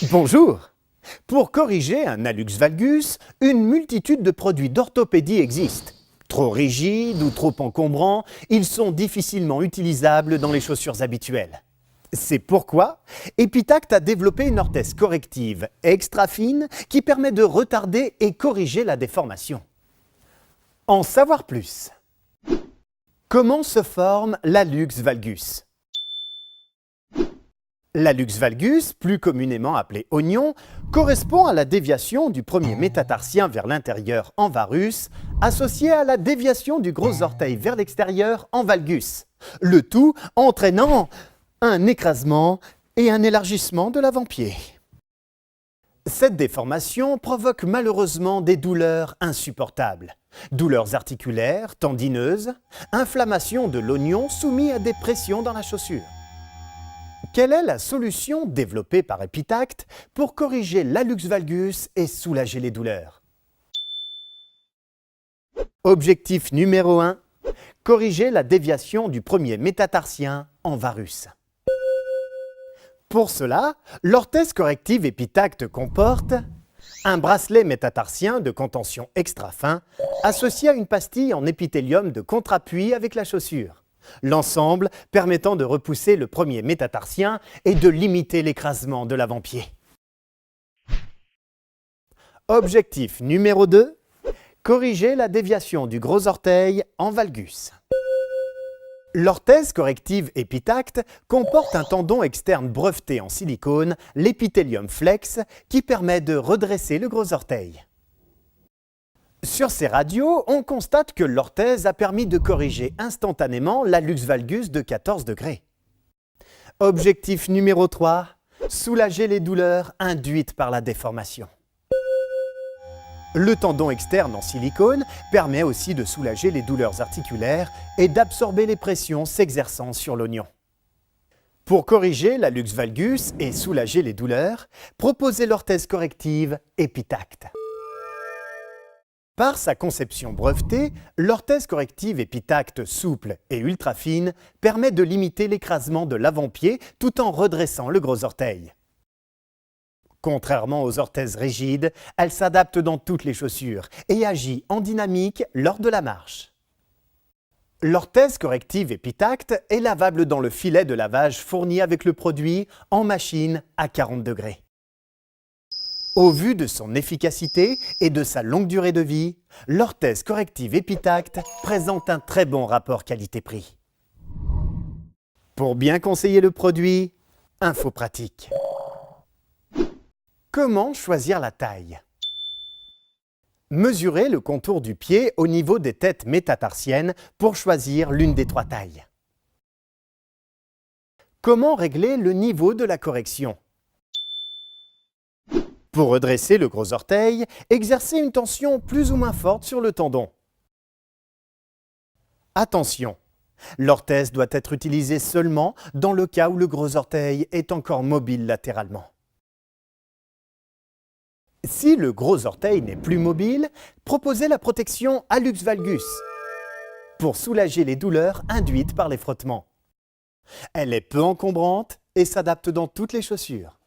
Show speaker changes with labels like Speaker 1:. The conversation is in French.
Speaker 1: Bonjour! Pour corriger un hallux valgus, une multitude de produits d'orthopédie existent. Trop rigides ou trop encombrants, ils sont difficilement utilisables dans les chaussures habituelles. C'est pourquoi Epitact a développé une orthèse corrective extra fine qui permet de retarder et corriger la déformation. En savoir plus. Comment se forme l'hallux valgus? L'hallux valgus, plus communément appelé oignon, correspond à la déviation du premier métatarsien vers l'intérieur en varus, associée à la déviation du gros orteil vers l'extérieur en valgus, le tout entraînant un écrasement et un élargissement de l'avant-pied. Cette déformation provoque malheureusement des douleurs insupportables. Douleurs articulaires, tendineuses, inflammation de l'oignon soumis à des pressions dans la chaussure. Quelle est la solution développée par Epitact pour corriger l'hallux valgus et soulager les douleurs? Objectif numéro 1. Corriger la déviation du premier métatarsien en varus. Pour cela, l'orthèse corrective Epitact comporte un bracelet métatarsien de contention extra fin associé à une pastille en épithélium de contre-appui avec la chaussure. L'ensemble permettant de repousser le premier métatarsien et de limiter l'écrasement de l'avant-pied. Objectif numéro 2. Corriger la déviation du gros orteil en valgus. L'orthèse corrective Epitact comporte un tendon externe breveté en silicone, l'épithélium flex, qui permet de redresser le gros orteil. Sur ces radios, on constate que l'orthèse a permis de corriger instantanément l'hallux valgus de 14 degrés. Objectif numéro 3. Soulager les douleurs induites par la déformation. Le tendon externe en silicone permet aussi de soulager les douleurs articulaires et d'absorber les pressions s'exerçant sur l'oignon. Pour corriger l'hallux valgus et soulager les douleurs, proposez l'orthèse corrective Epitact. Par sa conception brevetée, l'orthèse corrective Epitact souple et ultra fine permet de limiter l'écrasement de l'avant-pied tout en redressant le gros orteil. Contrairement aux orthèses rigides, elle s'adapte dans toutes les chaussures et agit en dynamique lors de la marche. L'orthèse corrective Epitact est lavable dans le filet de lavage fourni avec le produit en machine à 40 degrés. Au vu de son efficacité et de sa longue durée de vie, l'orthèse corrective Epitact présente un très bon rapport qualité-prix. Pour bien conseiller le produit, info pratique. Comment choisir la taille? Mesurez le contour du pied au niveau des têtes métatarsiennes pour choisir l'une des 3 tailles. Comment régler le niveau de la correction? Pour redresser le gros orteil, exercez une tension plus ou moins forte sur le tendon. Attention, l'orthèse doit être utilisée seulement dans le cas où le gros orteil est encore mobile latéralement. Si le gros orteil n'est plus mobile, proposez la protection hallux valgus pour soulager les douleurs induites par les frottements. Elle est peu encombrante et s'adapte dans toutes les chaussures.